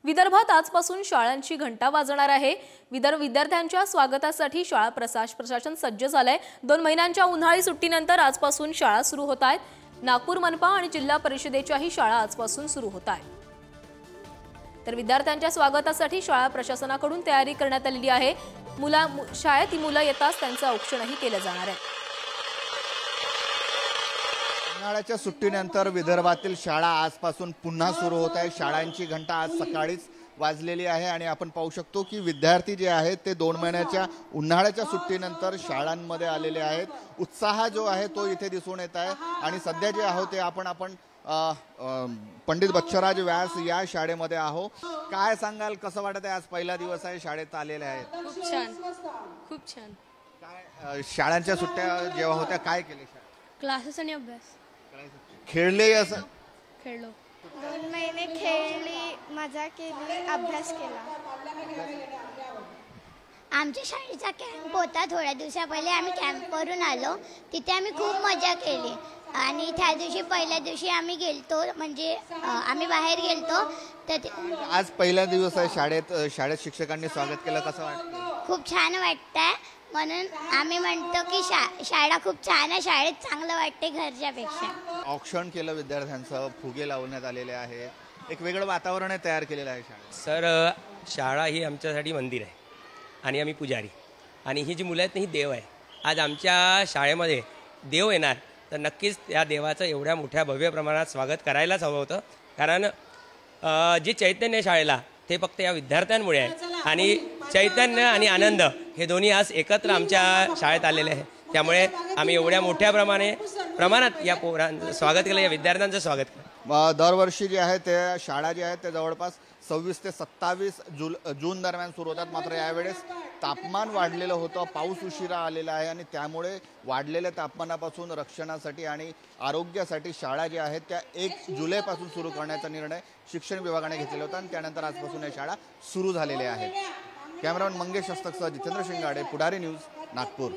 विदर्भात आजपासून शाळांची घंटा वाजणार आहे। विद्यार्थ्यांच्या स्वागतासाठी शाळा प्रशासन सज्ज झालंय। 2 महिन्यांच्या उन्हाळी सुट्टीनंतर आजपासून शाळा सुरू होत आहेत। नागपूर मनपा आणि जिल्हा परिषदेच्याही शाळा आजपासून सुरू होत आहेत। तर विद्यार्थ्यांच्या स्वागतासाठी शाळा प्रशासनाकडून तयारी करण्यात आलेली आहे। शाळेत मुलं येताच त्यांचं औक्षणही केलं जाणार आहे। उन्हाळ्याच्या सुट्टीनंतर विदर्भातील शाळा आजपासून पुन्हा सुरू होत आहे। शाळांची घंटा आज सकाळीच वाजलेली आहे आणि आपण पाहू शकतो की विद्यार्थी जे आहेत ते 2 महिन्याच्या उन्हाळ्याच्या सुट्टीनंतर शाळांमध्ये आलेले आहेत। उत्साह जो आहे तो इथे दिसून येत आहे आणि सध्या जे आहोत ते आपण पंडित बच्चराज व्यास या शाळेमध्ये आहो। काय सांगाल, कसं वाटत आहे? आज पहिला दिवस आहे, शाळेत आलेले आहेत। खूप छान। काय शाळांच्या सुट्ट्या जेव्हा होत्या काय केले? क्लासेस आणि अभ्यास। खेळले? असं खेळलो। 2 महिने खेळली, मजा केली, अभ्यास केला। आमच्या शाळेचा कॅम्प होता, थोड्या दिवसा पहिले आम्ही कॅम्पवरून आलो। तिथे आम्ही खूप मजा केली आणि त्या दिवशी पहिल्या दिवशी आम्ही गेलतो, म्हणजे आम्ही बाहेर गेलतो। तर आज पहिला दिवस आहे शाळेत शिक्षकांनी स्वागत केलं, कसं वाटतं? खूप छान वाटतंय, म्हणून आम्ही म्हणतो की शाळा खूप छान आहे, शाळेत चांगलं वाटते घरच्यापेक्षा। औक्षण केलं विद्यार्थ्यांचं, फुगे लावण्यात आलेले आहे, एक वेगळं वातावरण तयार केलेलं आहे शाळेत। सर, शाळा ही आमच्यासाठी मंदिर आहे आणि आम्ही पुजारी, आणि ही जी मुलं आहेत ही देव आहे। आज आमच्या शाळेमध्ये देव येणार तर नक्कीच त्या देवाचं एवढ्या मोठ्या भव्य प्रमाणात स्वागत करायलाच हवं होतं, कारण जे चैतन्य शाळेला ते फक्त या विद्यार्थ्यांमुळे आहे, आणि चैतन्य आणि आनंद हे दोन्ही आज एकत्र आमच्या शाळेत आलेले आहे। त्यामुळे आम्ही एवढ्या मोठ्या प्रमाणात या स्वागत केलं, या विद्यार्थ्यांचं स्वागत केलं। दरवर्षी जे आहे ते शाळा जे आहेत ते जवळपास 26 ते 27 जून दरम्यान सुरू होतात, मात्र यावेळेस तापमान वाढलेलं होतं, पाऊस उशिरा आलेला आहे आणि त्यामुळे वाढलेल्या तापमानापासून रक्षणासाठी आणि आरोग्यासाठी शाळा ज्या आहेत त्या 1 जुलैपासून सुरू करण्याचा निर्णय शिक्षण विभागाने घेतलेला होता आणि त्यानंतर आजपासून या शाळा सुरू झालेल्या आहेत। कॅमेरामन मंगेश हस्तकसह जितेंद्र शिंगाडे, पुढारी न्यूज, नागपूर।